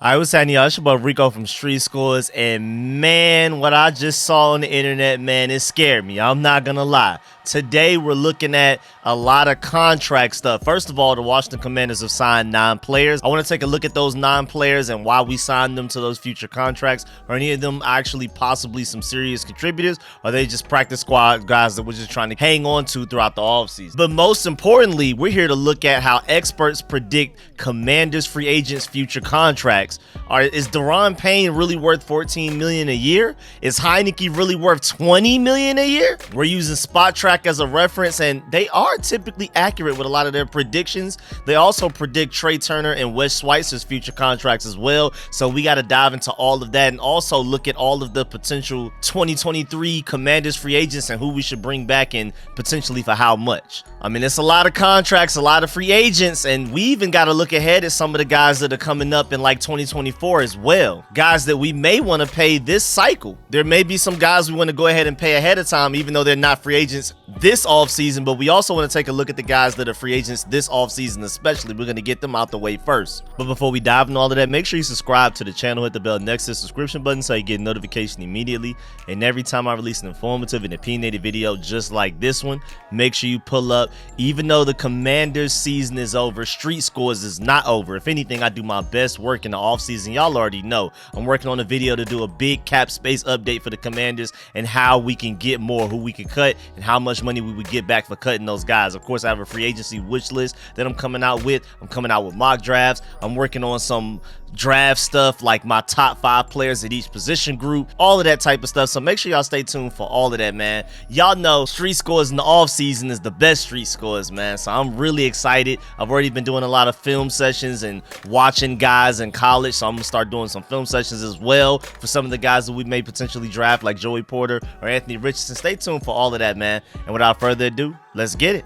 I was saying, y'all, it's your boy Rico from Street Scores, and man, what I just saw on the internet, man, it scared me. I'm not gonna lie. Today, we're looking at a lot of contract stuff. First of all, the Washington Commanders have signed 9 players. I want to take a look at those 9 players and why we signed them to those future contracts. Are any of them actually possibly some serious contributors? Or are they just practice squad guys that we're just trying to hang on to throughout the offseason? But most importantly, we're here to look at how experts predict Commanders free agents' future contracts. Is Deron Payne really worth $14 million a year? Is Heinicke really worth $20 million a year? We're using Spot Track as a reference, and they are typically accurate with a lot of their predictions. They also predict Trey Turner and Wes Schweitzer's future contracts as well, so we got to dive into all of that and also look at all of the potential 2023 Commanders free agents and who we should bring back and potentially for how much. I mean, it's a lot of contracts, a lot of free agents, and we even got to look ahead at some of the guys that are coming up in like 2024 as well. Guys that we may want to pay this cycle. There may be some guys we want to go ahead and pay ahead of time, even though they're not free agents this offseason, but we also want to take a look at the guys that are free agents this offseason especially. We're going to get them out the way first. But before we dive into all of that, make sure you subscribe to the channel, hit the bell next to the subscription button so you get notification immediately. And every time I release an informative and opinionated video just like this one, make sure you pull up. Even though the Commanders season is over, Street Scores is not over. If anything, I do my best work in the offseason. Y'all already know I'm working on a video to do a big cap space update for the Commanders and how we can get more, who we can cut, and how much money we would get back for cutting those guys. Of course, I have a free agency wish list that I'm coming out with. I'm coming out with mock drafts. I'm working on some draft stuff like my top 5 players at each position group, all of that type of stuff. So make sure y'all stay tuned for all of that, man. Y'all know Street Scores in the off season is the best Street Scores, man. So I'm really excited. I've already been doing a lot of film sessions and watching guys in college, so I'm gonna start doing some film sessions as well for some of the guys that we may potentially draft like Joey Porter or Anthony Richardson. Stay tuned for all of that, man. And without further ado, let's get it.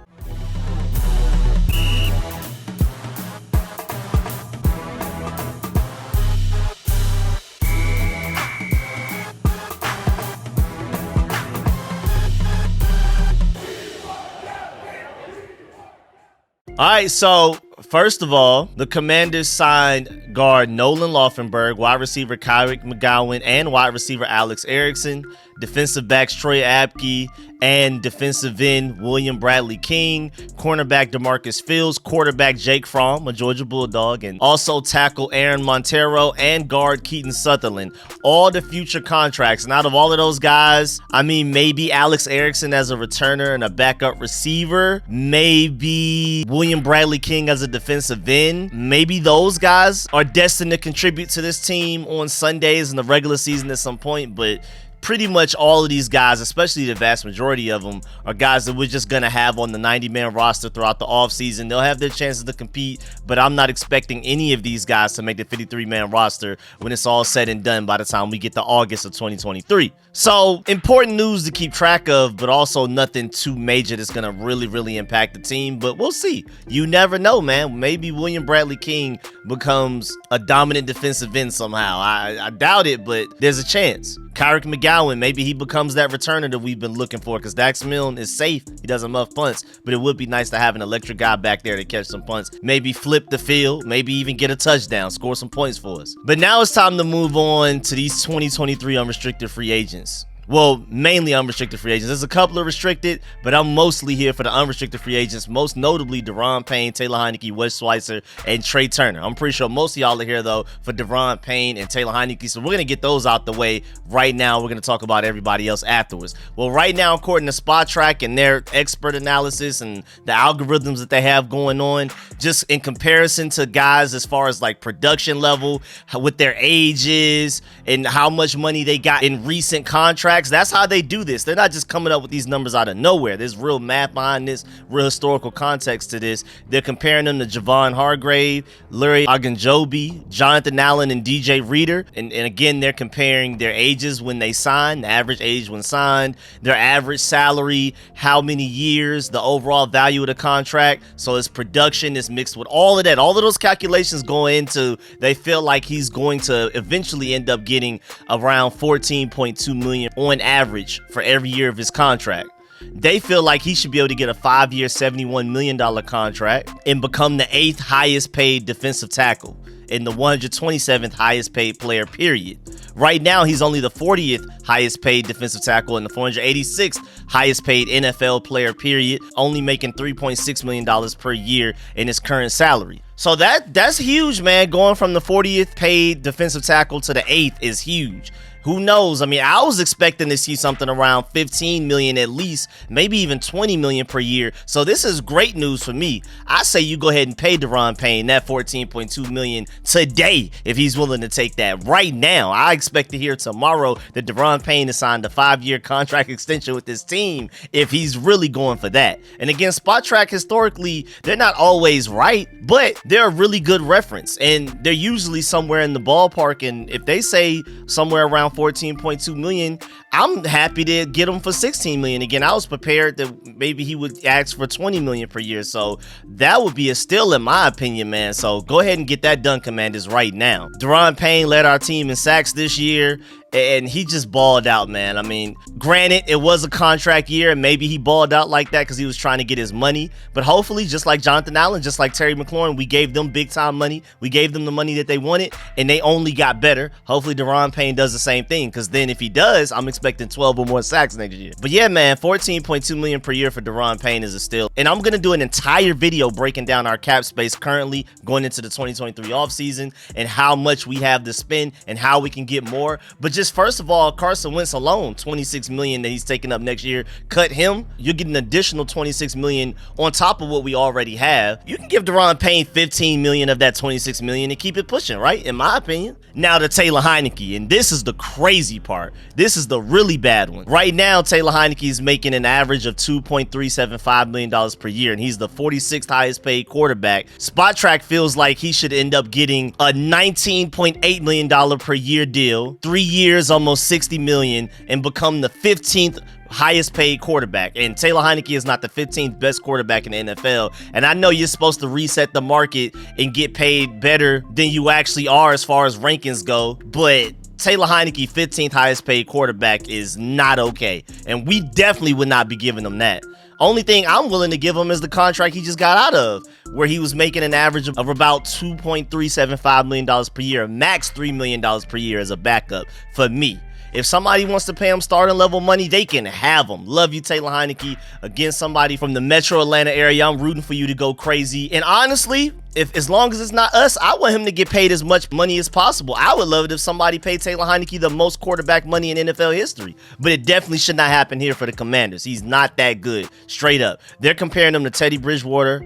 All right, so first of all, the Commanders signed guard Nolan Laufenberg, wide receiver Kyrick McGowan, and wide receiver Alex Erickson, defensive backs Troy Apke, and defensive end William Bradley King, cornerback DeMarcus Fields, quarterback Jake Fromm, a Georgia Bulldog, and also tackle Aaron Montero and guard Keaton Sutherland. All the future contracts. And out of all of those guys, I mean, maybe Alex Erickson as a returner and a backup receiver, maybe William Bradley King as a defensive end. Maybe those guys are destined to contribute to this team on Sundays in the regular season at some point, but pretty much all of these guys, especially the vast majority of them, are guys that we're just going to have on the 90-man roster throughout the offseason. They'll have their chances to compete, but I'm not expecting any of these guys to make the 53-man roster when it's all said and done by the time we get to August of 2023. So, important news to keep track of, but also nothing too major that's going to really impact the team, but we'll see. You never know, man. Maybe William Bradley King becomes a dominant defensive end somehow. I doubt it, but there's a chance. Kyrick McGowan, maybe he becomes that returner that we've been looking for, because Dax Milne is safe. He doesn't muff punts, but it would be nice to have an electric guy back there to catch some punts. Maybe flip the field, maybe even get a touchdown, score some points for us. But now it's time to move on to these 2023 unrestricted free agents. Well, mainly unrestricted free agents. There's a couple of restricted, but I'm mostly here for the unrestricted free agents, most notably Deron Payne, Taylor Heinicke, Wes Schweitzer, and Trey Turner. I'm pretty sure most of y'all are here, though, for Deron Payne and Taylor Heinicke, so we're going to get those out the way right now. We're going to talk about everybody else afterwards. Well, right now, according to Spot Track and their expert analysis and the algorithms that they have going on, just in comparison to guys as far as like production level, with their ages, and how much money they got in recent contracts, that's how they do this. They're not just coming up with these numbers out of nowhere. There's real math behind this, real historical context to this. They're comparing them to Javon Hargrave, Larry Ogunjobi, Jonathan Allen, and DJ Reader. And again, they're comparing their ages when they signed, the average age when signed, their average salary, how many years, the overall value of the contract. So it's production is mixed with all of that. All of those calculations go into, they feel like he's going to eventually end up getting around $14.2 million on average for every year of his contract. They feel like he should be able to get a 5-year, $71 million contract and become the 8th highest paid defensive tackle and the 127th highest paid player, period. Right now, he's only the 40th highest paid defensive tackle and the 486th highest paid NFL player, period, only making $3.6 million per year in his current salary. So that's huge, man. Going from the 40th paid defensive tackle to the 8th is huge. Who knows? I mean, I was expecting to see something around 15 million at least, maybe even 20 million per year. So this is great news for me. I say you go ahead and pay Deron Payne that 14.2 million today if he's willing to take that right now. I expect to hear tomorrow that Deron Payne has signed a 5-year contract extension with this team if he's really going for that. And again, Spot Track historically, they're not always right, but they're a really good reference and they're usually somewhere in the ballpark. And if they say somewhere around 14.2 million, I'm happy to get him for 16 million. Again, I was prepared that maybe he would ask for 20 million per year, so that would be a steal in my opinion, man. So go ahead and get that done, Commanders, right now. Deron Payne led our team in sacks this year, and he just balled out, man. I mean, granted, it was a contract year, and maybe he balled out like that because he was trying to get his money. But hopefully, just like Jonathan Allen, just like Terry McLaurin, we gave them big-time money. We gave them the money that they wanted, and they only got better. Hopefully, Deron Payne does the same thing, because then if he does, I'm expecting 12 or more sacks next year. But yeah, man, 14.2 million per year for Deron Payne is a steal. And I'm going to do an entire video breaking down our cap space currently going into the 2023 offseason and how much we have to spend and how we can get more. But just first of all, Carson Wentz alone, 26 million that he's taking up next year. Cut him, you're getting an additional 26 million on top of what we already have. You can give Deron Payne 15 million of that 26 million and keep it pushing, right? In my opinion. Now to Taylor Heinicke, and this is the crazy part. This is the really bad one. Right now, Taylor Heinicke is making an average of $2.375 million per year, and he's the 46th highest paid quarterback. Spot Track feels like he should end up getting a $19.8 million per year deal, 3 years, almost 60 million, and become the 15th highest paid quarterback. And Taylor Heinicke is not the 15th best quarterback in the NFL. And I know you're supposed to reset the market and get paid better than you actually are as far as rankings go, but Taylor Heinicke, 15th highest paid quarterback, is not okay. And we definitely would not be giving him that. Only thing I'm willing to give him is the contract he just got out of, where he was making an average of about $2.375 million per year, max $3 million per year as a backup for me. If somebody wants to pay him starting level money, they can have him. Love you, Taylor Heinicke. Again, somebody from the Metro Atlanta area, I'm rooting for you to go crazy. And honestly, as long as it's not us, I want him to get paid as much money as possible. I would love it if somebody paid Taylor Heinicke the most quarterback money in NFL history. But it definitely should not happen here for the Commanders. He's not that good, straight up. They're comparing him to Teddy Bridgewater,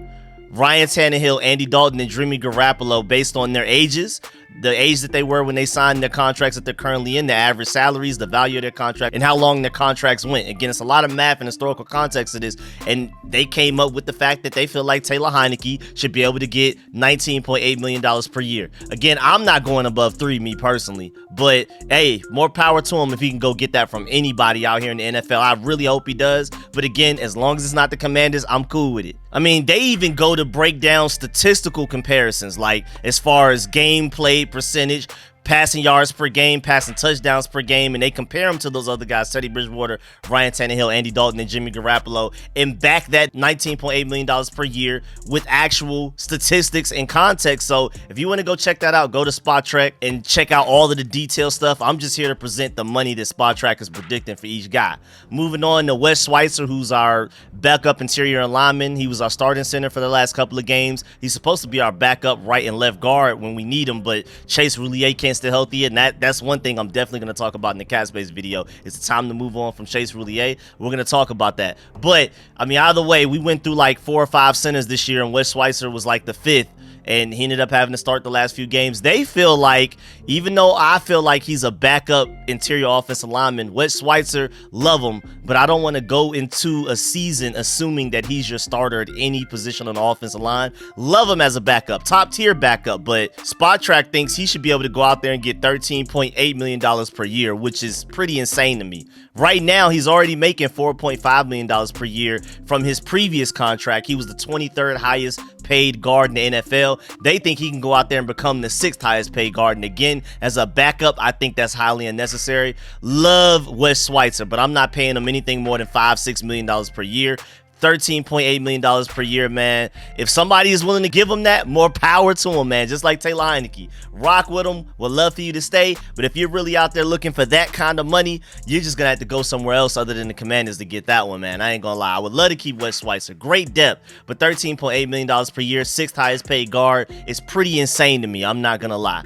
Ryan Tannehill, Andy Dalton, and Jimmy Garoppolo based on their ages, the age that they were when they signed their contracts that they're currently in, the average salaries, the value of their contract, and how long their contracts went. Again, it's a lot of math and historical context to this, and they came up with the fact that they feel like Taylor Heinicke should be able to get $19.8 million per year. Again, I'm not going above 3, me personally, but hey, more power to him if he can go get that from anybody out here in the NFL. I really hope he does, but again, as long as it's not the Commanders, I'm cool with it. I mean, they even go to break down statistical comparisons, like as far as game played percentage, passing yards per game, passing touchdowns per game, and they compare them to those other guys, Teddy Bridgewater, Ryan Tannehill, Andy Dalton, and Jimmy Garoppolo, and back that $19.8 million per year with actual statistics and context. So if you want to go check that out, go to Spot Track and check out all of the detailed stuff. I'm just here to present the money that Spot Track is predicting for each guy. Moving on to Wes Schweitzer, who's our backup interior lineman. He was our starting center for the last couple of games. He's supposed to be our backup right and left guard when we need him, but Chase Roulier can't stay healthy, and that's one thing I'm definitely going to talk about in the cap space video. It's time to move on from Chase Roulier. We're going to talk about that. But I mean, either way, we went through like 4 or 5 centers this year, and Wes Schweitzer was like the 5th, and he ended up having to start the last few games. They feel like, even though I feel like he's a backup interior offensive lineman, Wes Schweitzer, love him, but I don't want to go into a season assuming that he's your starter at any position on the offensive line. Love him as a backup, top tier backup, but Spot Track thinks he should be able to go out there and get $13.8 million per year, which is pretty insane to me. Right now, he's already making $4.5 million per year from his previous contract. He was the 23rd highest paid guard in the NFL. well. They think he can go out there and become the 6th highest paid guard. And again, as a backup, I think that's highly unnecessary. Love Wes Schweitzer, but I'm not paying him anything more than $5-6 million per year. $13.8 million per year, man. If somebody is willing to give him that, more power to him, man. Just like Taylor Heinicke. Rock with him. Would love for you to stay. But if you're really out there looking for that kind of money, you're just going to have to go somewhere else other than the Commanders to get that one, man. I ain't going to lie. I would love to keep Wes Schweitzer. Great depth. But $13.8 million per year, 6th highest paid guard, is pretty insane to me. I'm not going to lie.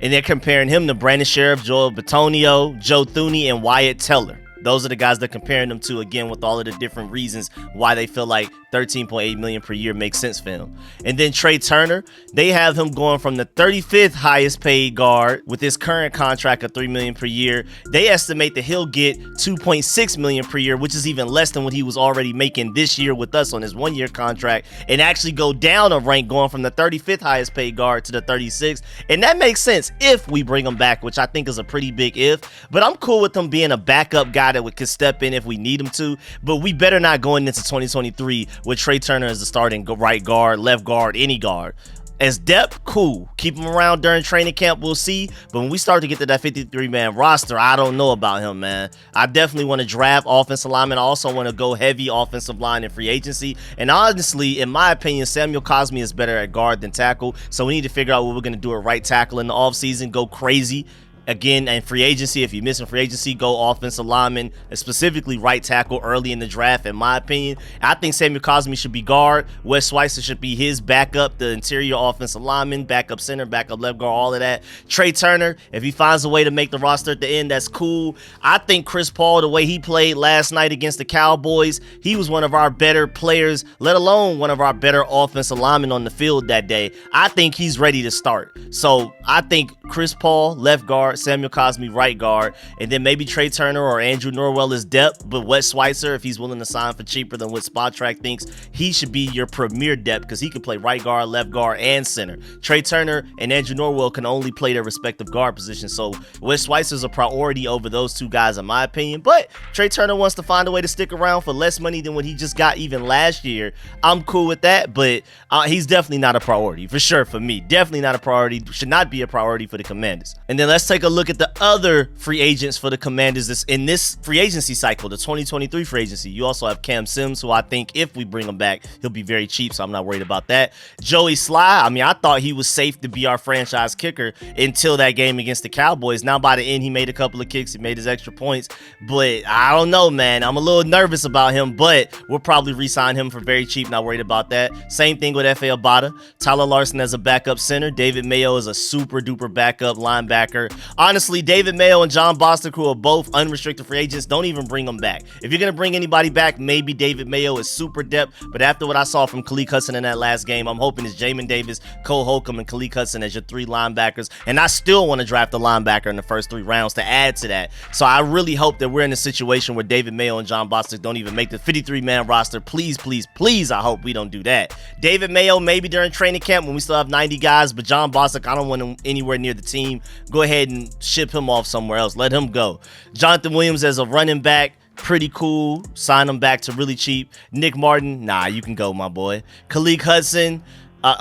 And they're comparing him to Brandon Sheriff, Joel Bitonio, Joe Thuney, and Wyatt Teller. Those are the guys they're comparing them to, again, with all of the different reasons why they feel like $13.8 million per year makes sense for him. And then Trey Turner, they have him going from the 35th highest paid guard with his current contract of $3 million per year. They estimate that he'll get $2.6 million per year, which is even less than what he was already making this year with us on his 1-year contract, and actually go down a rank, going from the 35th highest paid guard to the 36th. And that makes sense if we bring him back, which I think is a pretty big if. But I'm cool with him being a backup guy that could step in if we need him to. But we better not go into 2023 with Trey Turner as the starting right guard, left guard, any guard. As depth, cool. Keep him around during training camp, we'll see. But when we start to get to that 53-man roster, I don't know about him, man. I definitely want to draft offensive linemen. I also want to go heavy offensive line in free agency. And honestly, in my opinion, Samuel Cosmi is better at guard than tackle. So we need to figure out what we're going to do at right tackle in the offseason. Go crazy. Again, and free agency, if you're missing free agency, go offensive lineman, and specifically right tackle early in the draft, in my opinion. I think Samuel Cosmi should be guard. Wes Schweitzer should be his backup, the interior offensive lineman, backup center, backup left guard, all of that. Trey Turner, if he finds a way to make the roster at the end, that's cool. I think Chris Paul, the way he played last night against the Cowboys, he was one of our better players, let alone one of our better offensive linemen on the field that day. I think he's ready to start. So I think Chris Paul, left guard, Samuel Cosmi, right guard, and then maybe Trey Turner or Andrew Norwell is depth, but Wes Schweitzer, if he's willing to sign for cheaper than what Spotrac thinks, he should be your premier depth because he can play right guard, left guard, and center. Trey Turner and Andrew Norwell can only play their respective guard positions, so Wes Schweitzer is a priority over those two guys in my opinion, but Trey Turner wants to find a way to stick around for less money than what he just got even last year. I'm cool with that, but he's definitely not a priority, for sure, for me. Definitely not a priority, should not be a priority for the Commanders. And then let's take a look at the other free agents for the Commanders in this free agency cycle, the 2023 free agency. You also have Cam Sims, who I think if we bring him back, he'll be very cheap, so I'm not worried about that. Joey Sly, I mean, I thought he was safe to be our franchise kicker until that game against the Cowboys. Now by the end, he made a couple of kicks, he made his extra points, but I don't know, man. I'm a little nervous about him, but we'll probably re-sign him for very cheap, not worried about that. Same thing with F.A. Abada. Tyler Larson as a backup center. David Mayo is a super duper backup linebacker. Honestly, David Mayo and John Bostic, who are both unrestricted free agents, don't even bring them back. If you're going to bring anybody back, maybe David Mayo is super depth, but after what I saw from Khaleke Hudson in that last game, I'm hoping it's Jamin Davis, Cole Holcomb, and Khaleke Hudson as your 3 linebackers, and I still want to draft a linebacker in the first 3 rounds to add to that. So I really hope that we're in a situation where David Mayo and John Bostic don't even make the 53-man roster. Please, please, please, I hope we don't do that. David Mayo, maybe during training camp when we still have 90 guys, but John Bostic, I don't want him anywhere near the team. Go ahead and ship him off somewhere else. Let him go. Jonathan Williams as a running back, pretty cool. Sign him back to really cheap. Nick Martin, nah, you can go, my boy. Khaleke Hudson,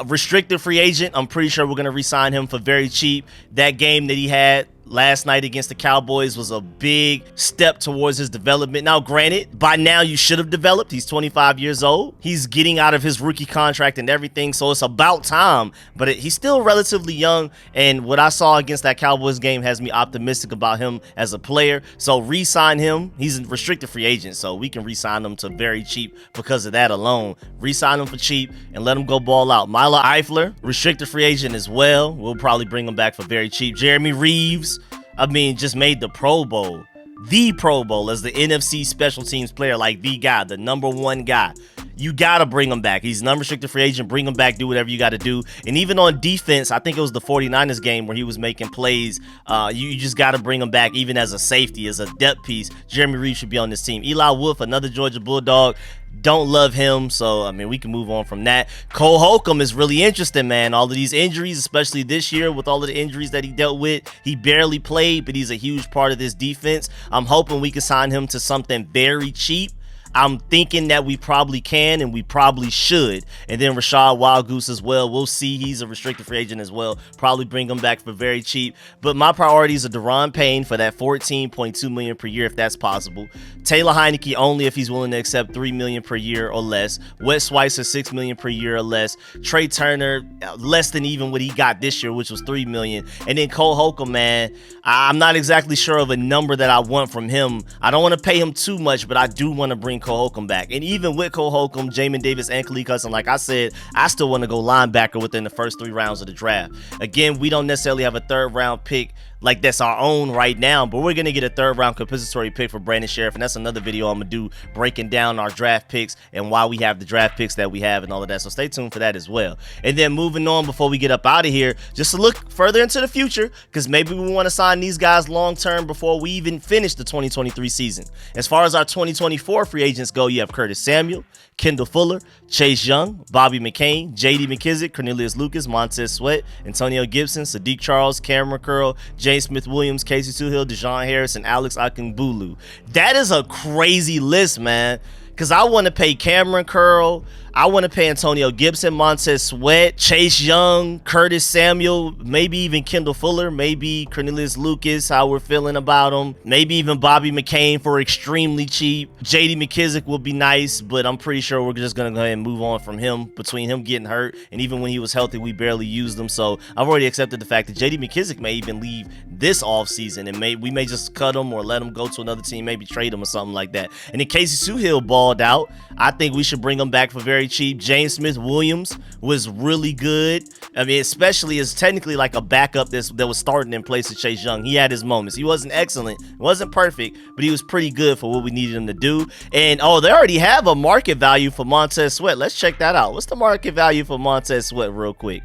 restricted free agent. I'm pretty sure we're going to re-sign him for very cheap. That game that he had last night against the Cowboys was a big step towards his development. Now, granted, by now you should have developed. He's 25 years old. He's getting out of his rookie contract and everything, so it's about time. But he's still relatively young, and what I saw against that Cowboys game has me optimistic about him as a player. So re-sign him. He's a restricted free agent, so we can re-sign him to very cheap because of that alone. Re-sign him for cheap and let him go ball out. Mila Eifler, restricted free agent as well. We'll probably bring him back for very cheap. Jeremy Reeves, I mean, just made the Pro Bowl. The Pro Bowl as the NFC special teams player, like the guy, the #1 guy. You got to bring him back. He's an unrestricted free agent. Bring him back. Do whatever you got to do. And even on defense, I think it was the 49ers game where he was making plays. You just got to bring him back even as a safety, as a depth piece. Jeremy Reeves should be on this team. Eli Wolf, another Georgia Bulldog. Don't love him, so I mean we can move on from that. Cole Holcomb is really interesting, man. All of these injuries, especially this year with all of the injuries that he dealt with, he barely played, but he's a huge part of this defense. I'm hoping we can sign him to something very cheap. I'm thinking that we probably can and we probably should. And then Rashad Wildgoose as well. We'll see. He's a restricted free agent as well. Probably bring him back for very cheap. But my priorities are Deron Payne for that $14.2 million per year if that's possible. Taylor Heinicke only if he's willing to accept $3 million per year or less. Wes Schweitzer $6 million per year or less. Trey Turner less than even what he got this year, which was $3 million. And then Cole Holcomb, man, I'm not exactly sure of a number that I want from him. I don't want to pay him too much, but I do want to bring Cole Holcomb back. And even with Cole Holcomb, Jamin Davis, and Khalid Hudson, like I said, I still want to go linebacker within the first 3 rounds of the draft. Again, we don't necessarily have a 3rd round pick like that's our own right now, but we're going to get a 3rd round compensatory pick for Brandon Sheriff, and that's another video I'm going to do breaking down our draft picks and why we have the draft picks that we have and all of that, so stay tuned for that as well. And then moving on before we get up out of here, just to look further into the future, because maybe we want to sign these guys long term before we even finish the 2023 season. As far as our 2024 free agents go, you have Curtis Samuel, Kendall Fuller, Chase Young, Bobby McCain, J.D. McKissick, Cornelius Lucas, Montez Sweat, Antonio Gibson, Sadiq Charles, Cameron Curl, James Smith-Williams, Casey Suhill, Dejon Harris, and Alex Akingbulu. That is a crazy list, man, because I want to pay Cameron Curl, I want to pay Antonio Gibson, Montez Sweat, Chase Young, Curtis Samuel, maybe even Kendall Fuller, maybe Cornelius Lucas, how we're feeling about him, maybe even Bobby McCain for extremely cheap. J.D. McKissick will be nice, but I'm pretty sure we're just going to go ahead and move on from him. Between him getting hurt and even when he was healthy, we barely used him. So I've already accepted the fact that J.D. McKissick may even leave this offseason, and we may just cut him or let him go to another team, maybe trade him or something like that. And then Casey Suhill balled out. I think we should bring him back for very cheap. James Smith-Williams was really good. I mean, especially as technically like a backup that was starting in place of Chase Young. He had his moments. He wasn't excellent, wasn't perfect, but he was pretty good for what we needed him to do. And oh, they already have a market value for Montez Sweat. Let's check that out. What's the market value for Montez Sweat real quick?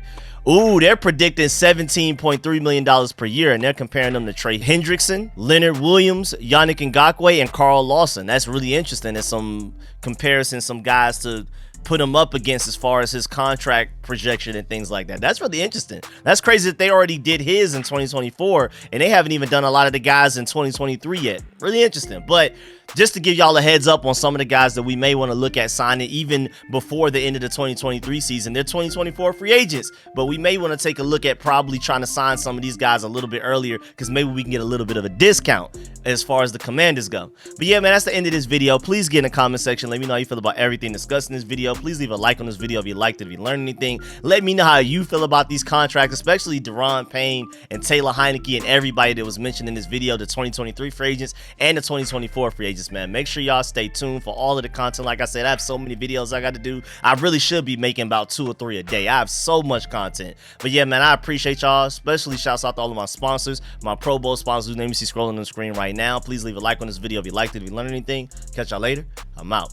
Ooh, they're predicting $17.3 million per year, and they're comparing them to Trey Hendrickson, Leonard Williams, Yannick Ngakoue, and Carl Lawson. That's really interesting. There's some comparisons, some guys to put him up against as far as his contract projection and things like that. That's really interesting. That's crazy that they already did his in 2024, and they haven't even done a lot of the guys in 2023 yet. Really interesting. But just to give y'all a heads up on some of the guys that we may want to look at signing even before the end of the 2023 season. They're 2024 free agents, but we may want to take a look at probably trying to sign some of these guys a little bit earlier, because maybe we can get a little bit of a discount as far as the Commanders go. But yeah, man, that's the end of this video. Please get in the comment section. Let me know how you feel about everything discussed in this video. Please leave a like on this video if you liked it, if you learned anything. Let me know how you feel about these contracts, especially Deron Payne and Taylor Heinicke and everybody that was mentioned in this video, the 2023 free agents and the 2024 free agents, man. Make sure y'all stay tuned for all of the content. Like I said, I have so many videos I got to do. I really should be making about 2 or 3 a day. I have so much content. But yeah, man, I appreciate y'all. Especially shouts out to all of my sponsors, my Pro Bowl sponsors whose name you see scrolling on the screen right now. Please leave a like on this video if you liked it, if you learned anything. Catch y'all later. I'm out.